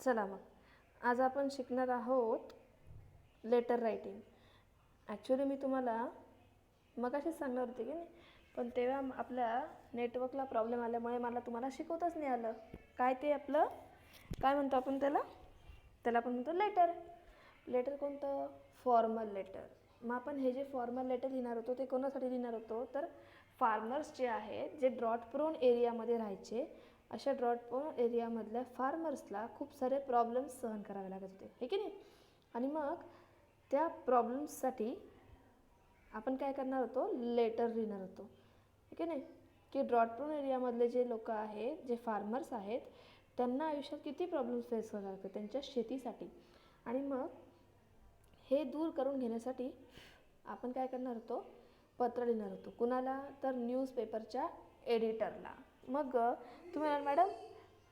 चला मग आज आपण शिकणार आहोत लेटर रायटिंग. ॲक्च्युली मी तुम्हाला मगाशीच सांगणार होते की नाही, पण तेव्हा आपल्या नेटवर्कला प्रॉब्लेम आल्यामुळे मला तुम्हाला शिकवताच नाही आलं. काय ते आपलं काय म्हणतो आपण त्याला आपण म्हणतो लेटर. लेटर कोणतं? Formal letter. मग आपण हे जे फॉर्मल लेटर लिहिणार होतो ते कोणासाठी लिहिणार होतो? तर फार्मर्स जे आहेत, जे ड्रॉट प्रोन एरियामध्ये राहायचे, अशा ड्रॉट प्रोन एरियामधल्या फार्मर्सला खूप सारे प्रॉब्लेम्स सहन करावे लागत होते, हे की नाही. आणि मग त्या प्रॉब्लेम्ससाठी आपण काय करणार होतो? लेटर लिहिणार होतो, हे की नाही. की ड्रॉट प्रोन एरियामधले जे लोक आहेत, जे फार्मर्स आहेत, त्यांना आयुष्यात किती प्रॉब्लेम्स फेस करावे लागतात त्यांच्या शेतीसाठी. आणि मग हे दूर करून घेण्यासाठी आपण काय करणार होतो? पत्र लिहिणार होतो. कुणाला? तर न्यूजपेपरच्या एडिटरला. मग तुम्ही म्हणाल मॅडम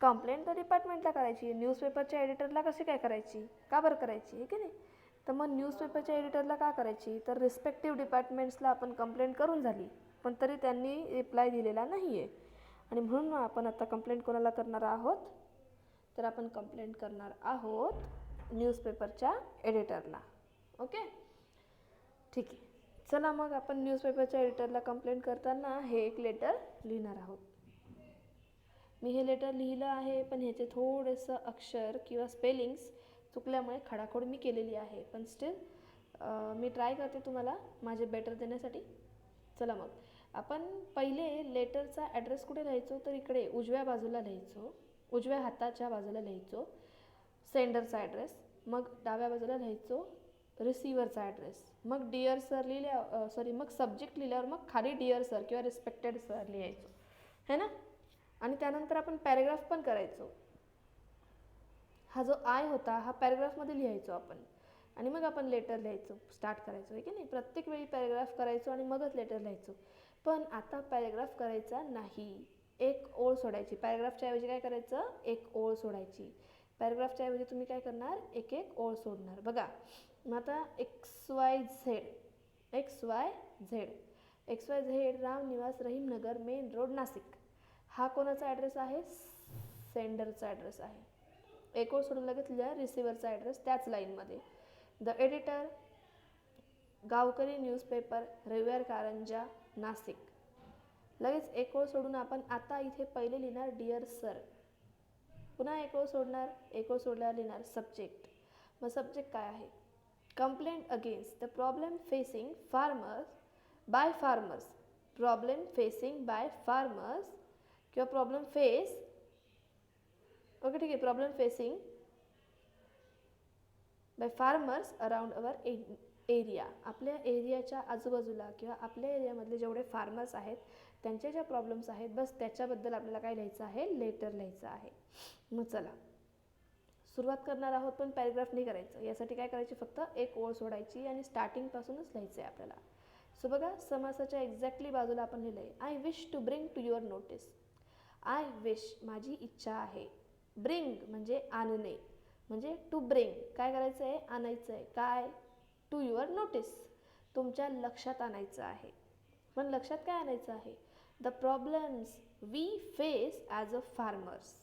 कंप्लेंट तर डिपार्टमेंटला करायची, न्यूजपेपरच्या एडिटरला कशी काय करायची? का बरं करायची, हे की नाही. तर मग न्यूजपेपरच्या एडिटरला का करायची? तर रिस्पेक्टिव्ह डिपार्टमेंट्सला आपण कंप्लेंट करून झाली, पण तरी त्यांनी रिप्लाय दिलेला नाही आहे. आणि म्हणून आपण आता कंप्लेंट कोणाला करणार आहोत? तर आपण कंप्लेंट करणार आहोत न्यूजपेपरच्या एडिटरला. ओके, ठीक आहे. चला मग आपण न्यूजपेपरच्या एडिटरला कंप्लेंट करताना हे एक लेटर लिहिणार आहोत. मी हे लेटर लिहिलं आहे, पण ह्याचे थोडंसं अक्षर किंवा स्पेलिंग्स चुकल्यामुळे खडाखोड मी केलेली आहे, पण स्टील मी ट्राय करते तुम्हाला माझे बेटर देण्यासाठी. चला मग आपण पहिले लेटरचा ॲड्रेस कुठे लिहायचो? तर इकडे उजव्या बाजूला लिहायचो, उजव्या हाताच्या बाजूला लिहायचो सेंडरचा ॲड्रेस. मग डाव्या बाजूला लिहायचो रिसिव्हरचा ॲड्रेस. मग डिअर सर मग सब्जेक्ट लिहिल्यावर मग खाली डिअर सर किंवा रिस्पेक्टेड सर लिहायचो, है ना. आणि त्यानंतर आपण पॅरेग्राफ पण करायचो. हा जो आय होता हा पॅरेग्राफमध्ये लिहायचो आपण, आणि मग आपण लेटर लिहायचो, स्टार्ट करायचो, आहे की नाही. प्रत्येक वेळी पॅरेग्राफ करायचो आणि मगच लेटर लिहायचो. पण आता पॅरेग्राफ करायचा नाही, एक ओळ सोडायची. पॅरेग्राफच्या ऐवजी काय करायचं? एक ओळ सोडायची. पॅरेग्राफच्या ऐवजी तुम्ही काय करणार? एक एक ओळ सोडणार. बघा मग आता XYZ Ram Niwas Rahimnagar main road Nashik, हा कोणाचा ॲड्रेस आहे? सेंडरचा ॲड्रेस आहे. एक ओळ सोडून लगेच लिहा रिसिव्हरचा ॲड्रेस त्याच लाईनमध्ये. द एडिटर गावकरी न्यूजपेपर रविवार कारंजा नाशिक. लगेच एक ओळ सोडून आपण आता इथे पहिले लिहिणार डिअर सर. पुन्हा एक ओळ सोडणार, एक ओळ सोडल्यावर लिहिणार सब्जेक्ट. मग सब्जेक्ट काय आहे? Complaint against the problem facing farmers. Problem facing by farmers किंवा प्रॉब्लेम फेस, ओके ठीक आहे, problem facing by farmers around our area. आपल्या एरियाच्या आजूबाजूला किंवा आपल्या एरियामधले जेवढे फार्मर्स आहेत त्यांचे ज्या प्रॉब्लेम्स आहेत, बस त्याच्याबद्दल आपल्याला काय लिहायचं आहे? लेटर लिहायचं आहे. मग चला सुरुवात करणार आहोत, पण पॅरेग्राफ नाही करायचं. यासाठी काय करायची? फक्त एक ओळ सोडायची आणि स्टार्टिंगपासूनच लिहायचं आहे आपल्याला. सो बघा समासाच्या एक्झॅक्टली बाजूला आपण लिहिलं आहे I wish to bring to your notice. I wish माझी इच्छा आहे. ब्रिंग म्हणजे आणणे, म्हणजे टू ब्रिंग काय करायचं आहे? आणायचं आहे. काय? टू युअर नोटीस, तुमच्या लक्षात आणायचं आहे. पण लक्षात काय आणायचं आहे? The problems we face as a farmers.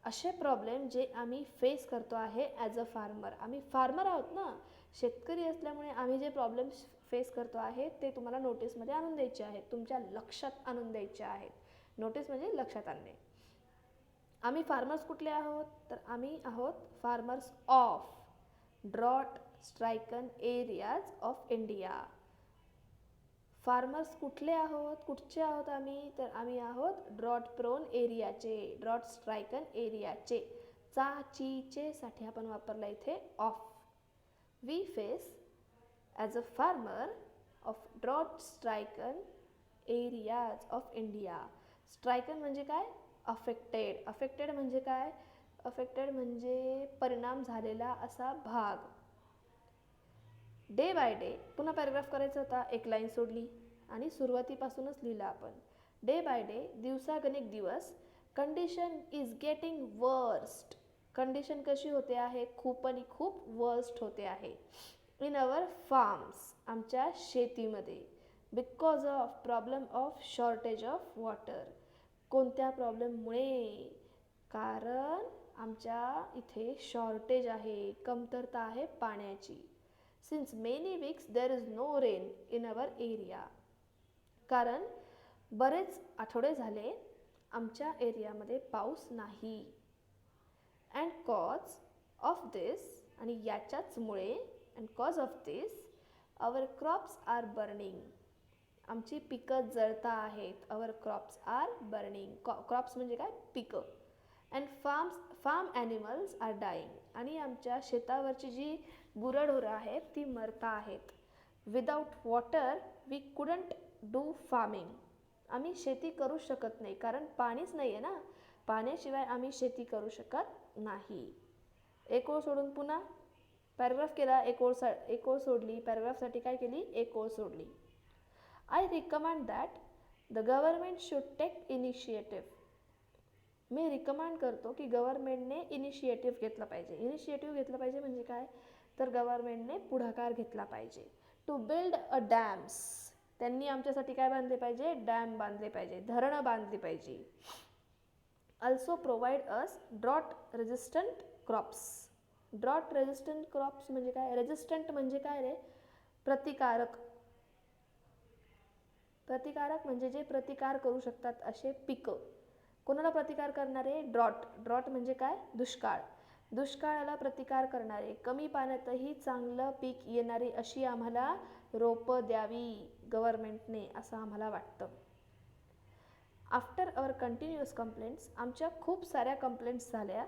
असे प्रॉब्लेम जे आम्ही फेस करतो आहे ॲज अ फार्मर. आम्ही फार्मर आहोत ना, शेतकरी असल्यामुळे आम्ही जे प्रॉब्लेम्स फेस करतो आहे ते तुम्हाला नोटीसमध्ये आणून द्यायचे आहेत, तुमच्या लक्षात आणून द्यायचे आहेत. नोटीस म्हणजे लक्षात आणणे. आम्ही फार्मर्स कुठले आहोत? तर आम्ही आहोत farmers of drought stricken areas of India. Farmers कुठले आहोत? कुठचे आहोत आम्ही? तर आम्ही आहोत ड्रॉट प्रोन एरियाचे, ड्रॉट स्ट्रायकन एरियाचे. चे साठी आपण वापरला इथे of. We face as a farmer of drought stricken areas of India. Stricken म्हणजे काय? अफेक्टेड. अफेक्टेड म्हणजे काय? अफेक्टेड म्हणजे परिणाम झालेला असा भाग. डे बाय डे, पुन्हा पॅरेग्राफ करायचा होता, एक लाईन सोडली आणि सुरुवातीपासूनच लिहिलं आपण. डे बाय डे, दिवसागणिक दिवस, condition is getting worst. Condition कशी होते आहे? खूप आणि खूप वर्स्ट होते आहे. इन अवर फार्म्स, आमच्या शेतीमध्ये. Because of problem of shortage of water. कोणत्या प्रॉब्लेममुळे? कारण आमच्या इथे शॉर्टेज आहे, कमतरता आहे पाण्याची. Since many weeks there is no rain in our area. कारण बरेच आठवडे झाले आमच्या एरियामध्ये पाऊस नाही. अँड कॉज ऑफ दिस, आणि याच्याचमुळे, and cause of this our crops are burning. आमची पिकं जळता आहेत. Our crops are burning. Crops म्हणजे काय? पिकं. And farm animals are dying. आणि आमच्या शेतावरची जी गुरंढोरं आहेत ती मरता आहेत. Without water we couldn't do farming. आम्ही शेती करू शकत नाही कारण पाणीच नाही आहे ना. पाण्याशिवाय आम्ही शेती करू शकत नाही. एक ओळ सोडून पुन्हा पॅराग्राफ केला. एक ओळ सोडली. पॅराग्राफसाठी काय केली? एक ओळ सोडली. I recommend that the government should take initiative. मी रिकमेंड करतो की गव्हर्नमेंटने इनिशिएटिव्ह घेतला पाहिजे. इनिशिएटिव्ह घेतलं पाहिजे म्हणजे काय? तर गव्हर्नमेंटने पुढाकार घेतला पाहिजे. To build a dams. त्यांनी आमच्यासाठी काय बांधले पाहिजे? डॅम बांधले पाहिजे, धरणं बांधली पाहिजे. Also provide us drought resistant crops. Drought resistant crops म्हणजे काय? रेजिस्टंट म्हणजे काय रे? प्रतिकारक. प्रतिकारक म्हणजे जे प्रतिकार करू शकतात असे पिकं. कोणाला प्रतिकार करणारे? ड्रॉट. ड्रॉट म्हणजे काय? दुष्काळ. दुष्काळाला प्रतिकार करणारे, कमी पाण्यातही चांगलं पीक येणारी अशी आम्हाला रोपं द्यावी गव्हर्नमेंटने, असं आम्हाला वाटतं. आफ्टर अवर कंटिन्युअस कंप्लेंट्स, आमच्या खूप साऱ्या कंप्लेंट्स झाल्या.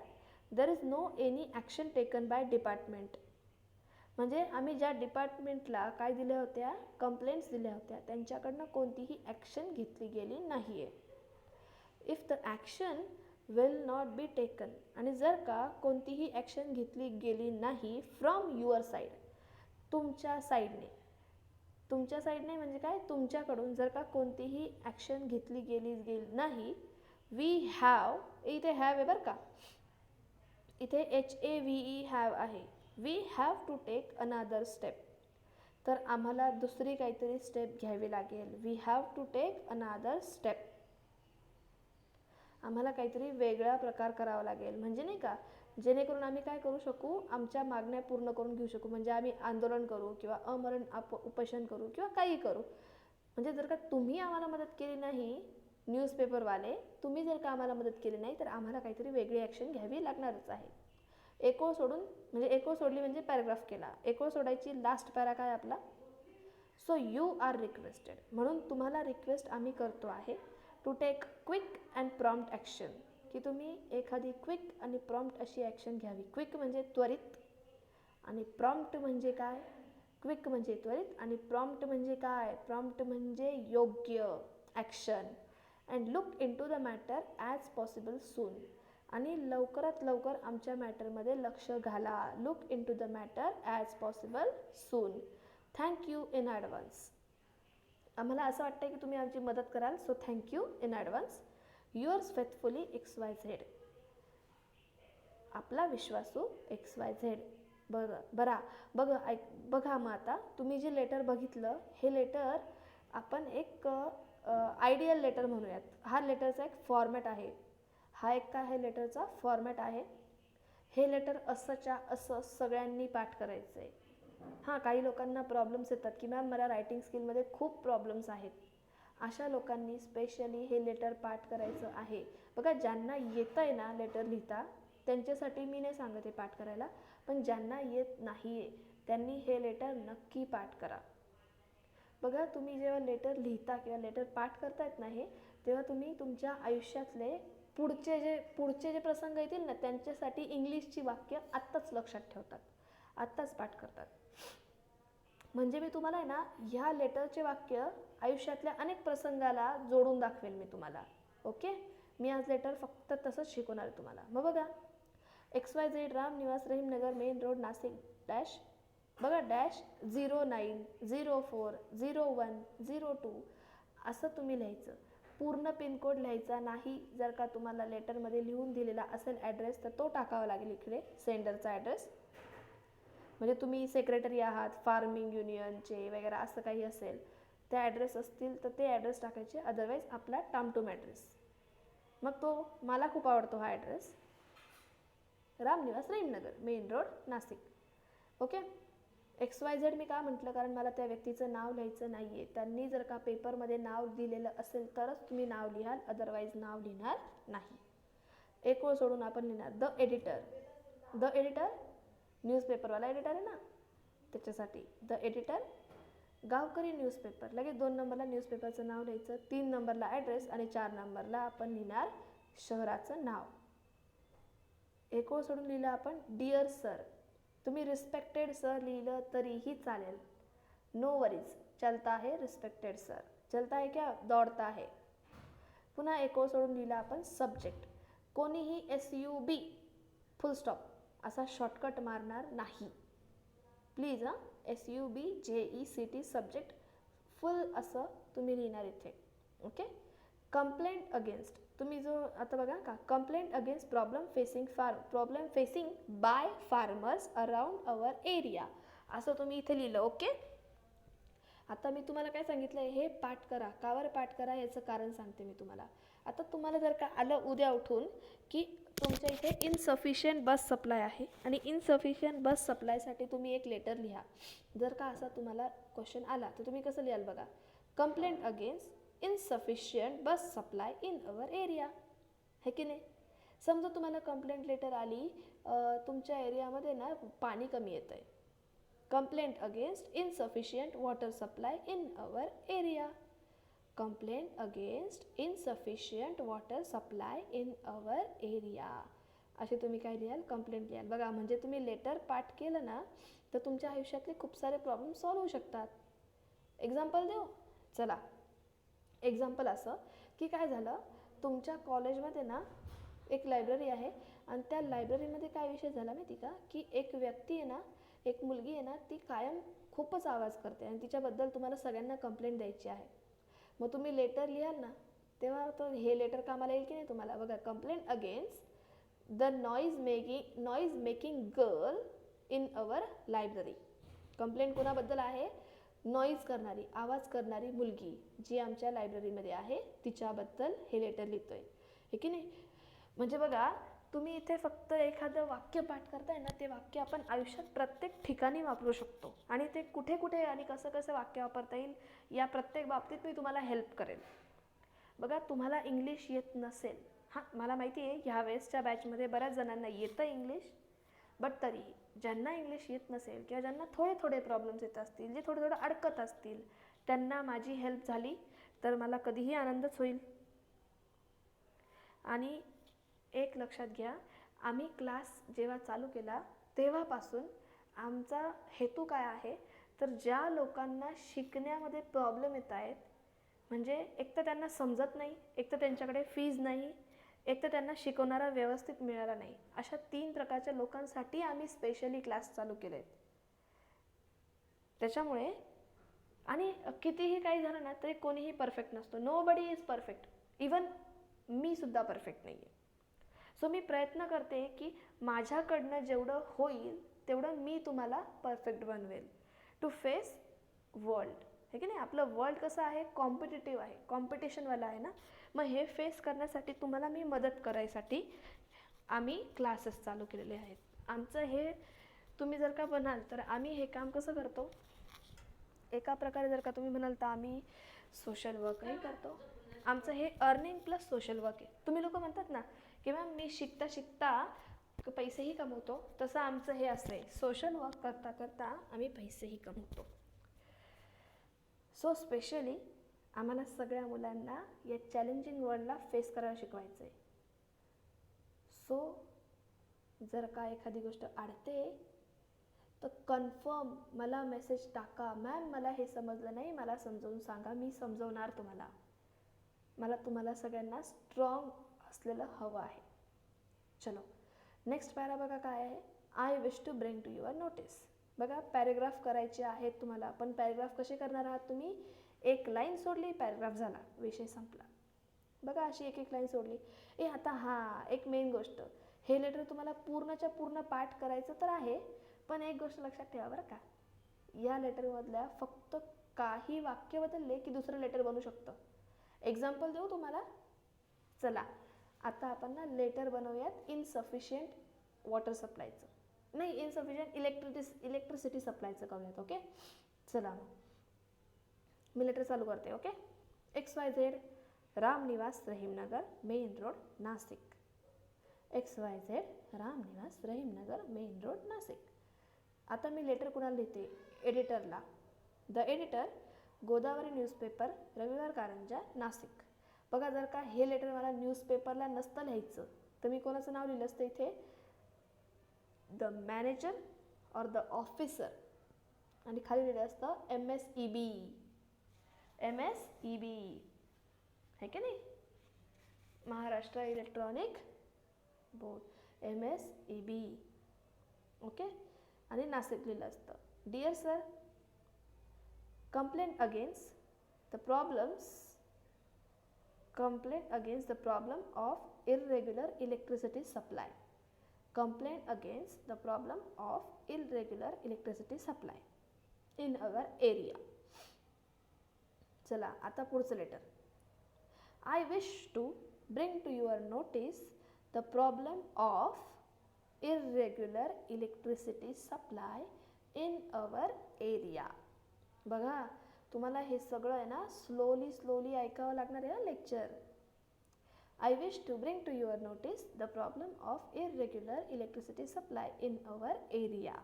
There is no any action taken by department. म्हणजे आम्ही ज्या डिपार्टमेंटला काय दिल्या होत्या? कंप्लेंट्स दिल्या होत्या, त्यांच्याकडनं कोणतीही ॲक्शन घेतली गेली नाही आहे. If the action will not be taken, आणि जर का कोणतीही ॲक्शन घेतली गेली नाही फ्रॉम युअर साईड, तुमच्या साईडने म्हणजे काय? तुमच्याकडून जर का कोणतीही ॲक्शन घेतली गेली नाही, वी हॅव, इथे हॅव आहे बरं का, इथे HAVE हॅव आहे. We have to take another step. तर आम्हाला दुसरी काहीतरी स्टेप घ्यावी लागेल. We have to take another step. आम्हाला काहीतरी वेगळा प्रकार करावा लागेल. म्हणजे नाही का, जेणेकरून आम्ही काय करू शकू? आमच्या मागण्या पूर्ण करून घेऊ शकू. म्हणजे आम्ही आंदोलन करू किंवा आमरण उपोषण करू किंवा काही करू. म्हणजे जर का तुम्ही आम्हाला मदत केली नाही, न्यूजपेपरवाले, तुम्ही जर का आम्हाला मदत केली नाही तर आम्हाला काहीतरी वेगळी ॲक्शन घ्यावी लागणारच आहे. एक ओळ सोडून, म्हणजे एक ओळ सोडली म्हणजे पॅराग्राफ केला. एक ओळ सोडायची, लास्ट पॅरा काय आपला? So you are requested. म्हणून तुम्हाला रिक्वेस्ट आम्ही करतो आहे to take quick and prompt action. की तुम्ही एखादी क्विक आणि प्रॉम्प्ट अशी ॲक्शन घ्यावी. क्विक म्हणजे त्वरित, आणि प्रॉम्प्ट म्हणजे काय? क्विक म्हणजे त्वरित, आणि प्रॉम्प्ट म्हणजे काय? प्रॉम्प्ट म्हणजे योग्य action. And look into the matter as possible soon. आणि लवकरात लवकर आमच्या मॅटरमध्ये लक्ष घाला. Look into the matter as possible soon. Thank you in advance. आम्हाला असं वाटतं की तुम्ही आमची मदत कराल. So thank you in advance. Yours faithfully XYZ. आपला विश्वासू XYZ. बघा मग आता तुम्ही जे लेटर बघितलं, हे लेटर आपण एक आयडियल लेटर म्हणूयात. हा लेटरचा एक फॉर्मॅट आहे. हा एक काय आहे? लेटरचा फॉर्मॅट आहे. हे लेटर असंच्या असं सगळ्यांनी पाठ करायचं आहे. हां, काही लोकांना प्रॉब्लेम्स येतात की मॅम मला रायटिंग स्किलमध्ये खूप प्रॉब्लेम्स आहेत. अशा लोकांनी स्पेशली हे लेटर पाठ करायचं आहे. बघा, ज्यांना येतं आहे ना लेटर लिहिता, त्यांच्यासाठी मी नाही सांगत हे पाठ करायला, पण ज्यांना येत नाही आहे त्यांनी हे लेटर नक्की पाठ करा. बघा, तुम्ही जेव्हा लेटर लिहिता किंवा लेटर पाठ करतायत ना हे, तेव्हा तुम्ही तुमच्या आयुष्यातले पुढचे जे प्रसंग येतील ना, त्यांच्यासाठी इंग्लिशची वाक्य आत्ताच लक्षात ठेवतात, आत्ताच पाठ करतात. म्हणजे मी तुम्हाला आहे ना ह्या लेटरचे वाक्य आयुष्यातल्या अनेक प्रसंगाला जोडून दाखवेल मी तुम्हाला. ओके, मी आज लेटर फक्त तसंच शिकवणार आहे तुम्हाला. मग बघा, XYZ राम निवास रहीम नगर मेन रोड नाशिक डॅश, बघा डॅश 09040102 असं तुम्ही लिहायचं. पूर्ण पिनकोड लिहायचा नाही. जर का तुम्हाला लेटरमध्ये लिहून दिलेला असेल ॲड्रेस तर तो टाकावा लागेल इकडे, सेंडरचा ॲड्रेस. म्हणजे तुम्ही सेक्रेटरी आहात, फार्मिंग युनियनचे वगैरे असं काही असेल, ते ॲड्रेस असतील तर ते ॲड्रेस टाकायचे. अदरवाईज आपला टाम टूम ॲड्रेस. मग तो मला खूप आवडतो हा address. Ramniwas Rahimnagar, main road, Nashik. Okay. XYZ मी का म्हटलं, कारण मला त्या व्यक्तीचं नाव लिहायचं नाही आहे. त्यांनी जर का पेपरमध्ये नाव दिलेलं असेल तरच तुम्ही नाव लिहाल, अदरवाईज नाव लिहिणार नाही. एक ओळ सोडून आपण लिहिणार द एडिटर. द एडिटर न्यूजपेपरवाला एडिटर आहे ना, त्याच्यासाठी द एडिटर. गावकरी न्यूजपेपर, लगेच 2 नंबरला न्यूजपेपरचं नाव लिहायचं, 3 नंबरला ॲड्रेस आणि 4 नंबरला आपण लिहिणार शहराचं नाव. एक ओळ सोडून लिहिलं आपण डिअर सर. तुम्ही रिस्पेक्टेड सर लिहिलं तरीही चालेल, नो वरीज. चलता है रिस्पेक्टेड सर. चलता है क्या, दौड़ता है. पुन्हा एक ओळ सोडून लिहिलं आपण सब्जेक्ट. कोणीही SUB फुल स्टॉप असा शॉर्टकट मारणार नाही प्लीज. SUBJECT सब्जेक्ट फुल असं तुम्ही लिहिणार इथे. ओके. कंप्लेंट अगेन्स्ट, तुम्ही जो आता बघा का, complaint against problem facing by farmers around our area असं तुम्ही इथे लिहिलं. ओके. आता मी तुम्हाला काय सांगितलं आहे, हे पाठ करा. कावर पाठ करा याचं कारण सांगते मी तुम्हाला. आता तुम्हाला जर का आलं उद्या उठून की तुमच्या इथे इनसफिशियंट बस सप्लाय आहे आणि इनसफिशियंट बस सप्लायसाठी तुम्ही एक लेटर लिहा. जर का असा तुम्हाला क्वेश्चन आला तर तुम्ही कसं लिहाल बघा, complaint against insufficient bus supply in our area, है की नाही. समजा तुम्हाला कंप्लेंट लेटर आली, तुमच्या एरियामध्ये ना पाणी कमी येतं आहे. Complaint against insufficient water supply in our area. Complaint against insufficient water supply in our area असे तुम्ही काय लिहाल, कंप्लेंट लिहाल. बघा, म्हणजे तुम्ही लेटर पाठ केलं ना तर तुमच्या आयुष्यातले खूप सारे प्रॉब्लेम सॉल्व्ह होऊ शकतात. एक्झाम्पल देऊ, चला. एक्झाम्पल असं की काय झालं, तुमच्या कॉलेजमध्ये ना एक लायब्ररी आहे आणि त्या लायब्ररीमध्ये काय विषय झाला माहिती का, की एक व्यक्ती आहे ना, एक मुलगी आहे ना, ती कायम खूपच आवाज करते आणि तिच्याबद्दल तुम्हाला सगळ्यांना कंप्लेंट द्यायची आहे. मग तुम्ही लेटर लिहाल ना तेव्हा तो हे लेटर कामाला येईल की नाही तुम्हाला. बघा, complaint against the noise making girl in our library. Complaint कोणाबद्दल आहे, नॉईज करणारी, आवाज करणारी मुलगी जी आमच्या लायब्ररीमध्ये आहे तिच्याबद्दल हे लेटर लिहितोय, आहे की नाही. म्हणजे बघा, तुम्ही इथे फक्त एखादं वाक्य पाठ करताय ना, ते वाक्य आपण आयुष्यात प्रत्येक ठिकाणी वापरू शकतो आणि ते कुठे कुठे आणि कसं कसं वाक्य वापरता येईल या प्रत्येक बाबतीत मी तुम्हाला हेल्प करेन. बघा, तुम्हाला इंग्लिश येत नसेल, हां मला माहिती आहे ह्या वेळेसच्या बॅचमध्ये बऱ्याच जणांना येतं इंग्लिश, बट तरीही ज्यांना इंग्लिश येत नसेल किंवा ज्यांना थोडे थोडे प्रॉब्लेम्स येत असतील, जे थोडे थोडं अडकत असतील, त्यांना माझी हेल्प झाली तर मला कधीही आनंदच होईल. आणि एक लक्षात घ्या, आम्ही क्लास जेव्हा चालू केला तेव्हापासून आमचा हेतू काय आहे, तर ज्या लोकांना शिकण्यामध्ये प्रॉब्लेम येत आहेत, म्हणजे एक तर त्यांना समजत नाही, एक तर त्यांच्याकडे फीज नाही, एक तर त्यांना शिकवणारा व्यवस्थित मिळाला नाही, अशा 3 प्रकारच्या लोकांसाठी आम्ही स्पेशली क्लास चालू केले आहेत. त्याच्यामुळे आणि कितीही काही झालं ना तरी कोणीही परफेक्ट नसतो. Nobody is perfect. इवन मी सुद्धा परफेक्ट नाही आहे. सो मी प्रयत्न करते की माझ्याकडनं जेवढं होईल तेवढं मी तुम्हाला परफेक्ट बनवेल टू फेस वर्ल्ड, है की नाही. आपलं वर्ल्ड कसं आहे, कॉम्पिटिटिव्ह आहे, कॉम्पिटिशनवालं आहे ना. मग हे फेस करण्यासाठी तुम्हाला मी मदत करायसाठी आम्ही क्लासेस चालू केलेले आहेत. आमचं हे तुम्ही जर का म्हणाल तर आम्ही हे काम कसं करतो, एका प्रकारे जर का तुम्ही म्हणाल तर आम्ही सोशल वर्कही करतो. आमचं हे अर्निंग प्लस सोशल वर्क आहे. तुम्ही लोक म्हणतात ना की मॅम मी शिकता शिकता पैसेही कमवतो, तसं आमचं हे असं आहे, सोशल वर्क करता करता आम्ही पैसेही कमवतो. सो स्पेशली आम्हाला सगळ्या मुलांना या चॅलेंजिंग वर्ल्डला फेस करायला शिकवायचं आहे. सो जर का एखादी गोष्ट अडते तर कन्फर्म मला मेसेज टाका, मॅम मला हे समजलं नाही, मला समजावून सांगा, मी समजवणार तुम्हाला. मला तुम्हाला सगळ्यांना स्ट्रॉंग असलेलं हवं आहे. चलो नेक्स्ट पॅरा बघा काय आहे, I wish to bring to your notice. बघा, पॅरेग्राफ करायचे आहेत तुम्हाला, पण पॅरेग्राफ कसे करणार आहात तुम्ही, एक लाईन सोडली पॅरेग्राफ झाला, विषय संपला. बघा, अशी एक एक लाईन सोडली. आता हां एक मेन गोष्ट, हे लेटर तुम्हाला पूर्णच्या पूर्ण पाठ करायचं तर आहे, पण एक गोष्ट लक्षात ठेवा बरं का, या लेटरमधल्या फक्त काही वाक्य बदलले की दुसरं लेटर बनू शकतं. एक्झाम्पल देऊ तुम्हाला. चला आता आपण ना लेटर बनवूयात इनसफिशियंट वॉटर सप्लायचं नाही, इनसफिशियंट इलेक्ट्रिसिटी सप्लायचं करूयात. ओके, चला मग मी लेटर चालू करते. Okay, XYZ Ramniwas Rahimnagar main road Nashik. XYZ Ramniwas Rahimnagar main road Nashik. आता मी लेटर कुणाला लिहिते? एडिटरला. द एडिटर गोदावरी न्यूजपेपर रविवार कारंजा नाशिक. बघा, जर का हे लेटर मला न्यूजपेपरला नसतं लिहायचं तर मी कोणाचं नाव लिहिलं असतं इथे? द मॅनेजर और द ऑफिसर, आणि खाली लिहिलं असतं MSEB. MSEB है की नाही? Maharashtra electronic board, MSEB. Okay, आणि नाशिक लिहिलं असतं. Dear sir, complaint against the problem of irregular electricity supply. Complaint against the problem of irregular electricity supply in our area. चला आता पुढचं letter. I wish to bring to your notice the problem of irregular electricity supply in our area. बघा, तुम्हाला हे सगळं आहे ना slowly ऐकावं लागणार आहे lecture. I wish to bring to your notice the problem of irregular electricity supply in our area.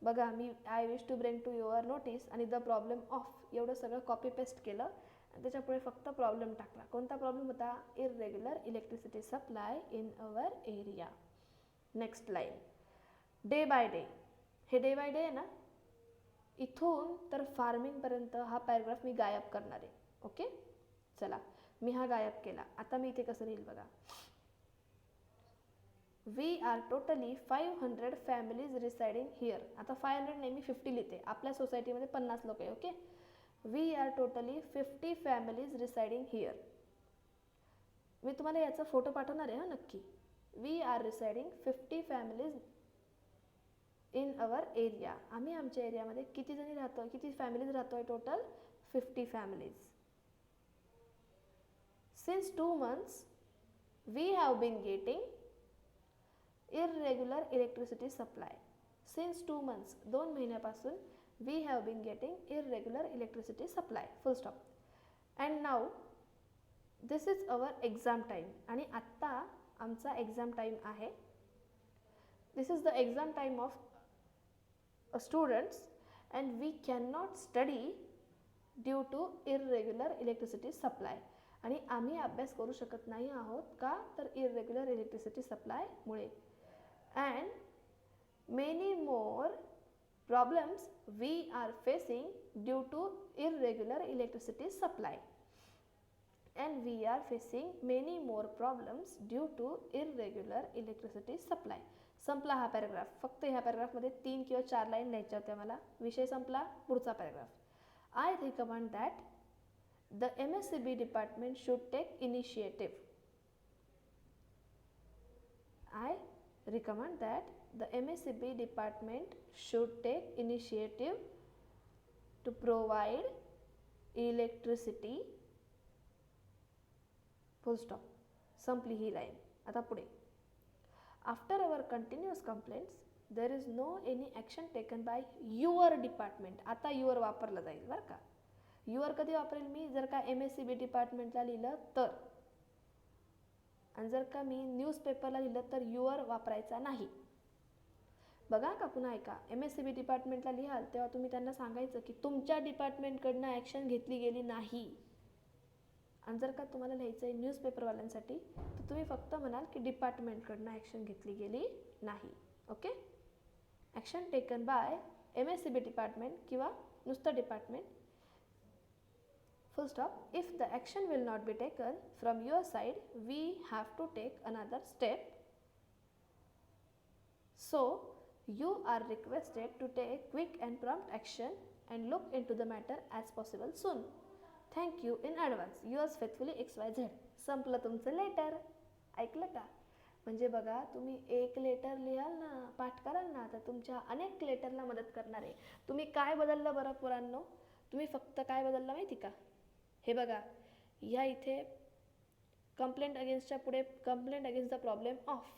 बघा, मी I wish to bring to your notice आणि the problem of एवढं सगळं कॉपी पेस्ट केलं आणि त्याच्यापुढे फक्त प्रॉब्लेम टाकला. कोणता प्रॉब्लेम होता? Irregular electricity supply in our area. Next line, day by day. हे डे बाय डे आहे ना, इथून तर फार्मिंगपर्यंत हा पॅराग्राफ मी गायब करणार आहे. ओके, चला मी हा गायब केला. आता मी इथे कसं लिहिल बघा. We are totally 500 families residing here. आता 500 नाही, मी 50 लिहिते. आपल्या सोसायटीमध्ये 50 लोक आहे. Okay, we are totally 50 families residing here. मी तुम्हाला याचा फोटो पाठवणार आहे. नक्की. We are residing 50 families in our area. आम्ही आमच्या एरियामध्ये किती जणी राहतोय, किती फॅमिलीज राहतोय? Total 50 families. Since 2 months we have been getting irregular electricity supply. Since 2 months, 2 महिन्यापासून we have been getting irregular electricity supply. Full stop. And now this is our exam time. आणि आत्ता आमचा exam time आहे. This is the exam time of students and we cannot study due to irregular electricity supply. आणि आम्ही अभ्यास करू शकत नाही आहोत का? तर इरेग्युलर इलेक्ट्रिसिटी सप्लायमुळे. And many more problems we are facing due to irregular electricity supply. And we are facing many more problems due to irregular electricity supply. संपला हा पॅराग्राफ. फक्त ह्या पॅराग्राफमध्ये 3 किंवा 4 लाईन लिहायच्या होत्या मला. विषय संपला. पुढचा paragraph. I recommend that the MSEB department should take initiative. I recommend that the MSEB department should take initiative to provide electricity. Full stop. संपली ही लाईन. आता पुढे. After our continuous complaints, there is no any action taken by your department. आता your वापरलं जाईल बरं का. Your कधी वापरेल मी? जर का MSEB डिपार्टमेंटला लिहिलं तर. आणि जर का मी न्यूजपेपरला लिहिलं तर युअर वापरायचा नाही. बघा का, पुन्हा ऐका. MSEB डिपार्टमेंटला लिहाल तेव्हा तुम्ही त्यांना सांगायचं की तुमच्या डिपार्टमेंटकडनं ॲक्शन घेतली गेली नाही. आणि जर का तुम्हाला लिहायचं आहे न्यूजपेपरवाल्यांसाठी तर तुम्ही फक्त म्हणाल की डिपार्टमेंटकडनं ॲक्शन घेतली गेली नाही. Okay, action taken bye MSEB department किंवा नुसतं department. Full stop. If the action will not be taken from your side, we have to take another step. So, you are requested to take quick and prompt action and look into the matter as possible soon. Thank you in advance. Yours faithfully XYZ. संपलं तुमचं letter. ऐकलं का? म्हणजे बघा, तुम्ही एक letter लिहाल ना, पाठ कराल ना, तर तुमच्या अनेक लेटरला मदत करणार आहे. तुम्ही काय बदललं बरं पोरांनो? तुम्ही फक्त काय बदललं माहिती का? हे बघा, ह्या इथे कंप्लेंट अगेन्स्टच्या पुढे complaint against the problem of,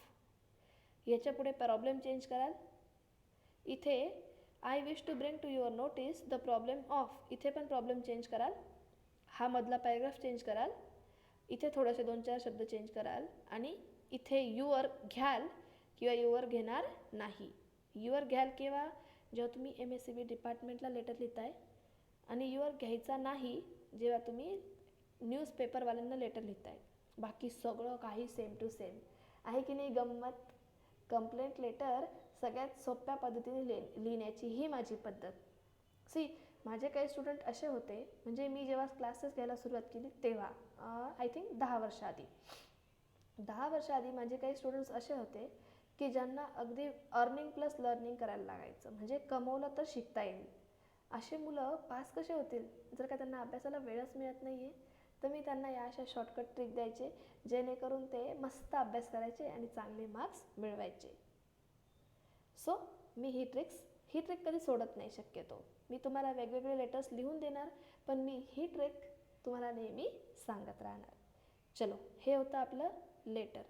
याच्या पुढे प्रॉब्लेम चेंज कराल. इथे I wish to bring to your notice the problem of, इथे पण प्रॉब्लेम चेंज कराल. हा मधला पॅरेग्राफ चेंज कराल. इथे थोडेसे 2-4 शब्द चेंज कराल आणि इथे युअर घ्याल किंवा युअर घेणार नाही. युअर घ्याल केव्हा, जेव्हा तुम्ही MSCB डिपार्टमेंटला लेटर लिहिताय, आणि युअर घ्यायचा नाही जेव्हा तुम्ही न्यूजपेपरवाल्यांना लेटर लिहिताय. बाकी सगळं काही सेम टू सेम आहे की नाही गंमत. कंप्लेंट लेटर सगळ्यात सोप्या पद्धतीने लिहिण्याची ही माझी पद्धत. सी, माझे काही स्टुडंट असे होते, म्हणजे मी जेव्हा क्लासेस घ्यायला सुरुवात केली तेव्हा आय थिंक 10 वर्ष आधी, 10 वर्ष आधी माझे काही स्टुडंट्स असे होते की ज्यांना अगदी अर्निंग प्लस लर्निंग करायला लागायचं, म्हणजे कमवलं तर शिकता येईल. असे मुलं पास कसे होतील जर का त्यांना अभ्यासाला वेळच मिळत नाही आहे. तर मी त्यांना या अशा शॉर्टकट ट्रिक द्यायचे, जेणेकरून ते मस्त अभ्यास करायचे आणि चांगले मार्क्स मिळवायचे. सो मी ही ट्रिक कधी सोडत नाही. शक्यतो मी तुम्हाला वेगवेगळे लेटर्स लिहून देणार, पण मी ही ट्रिक तुम्हाला नेहमी सांगत राहणार. चलो, हे होतं आपलं लेटर.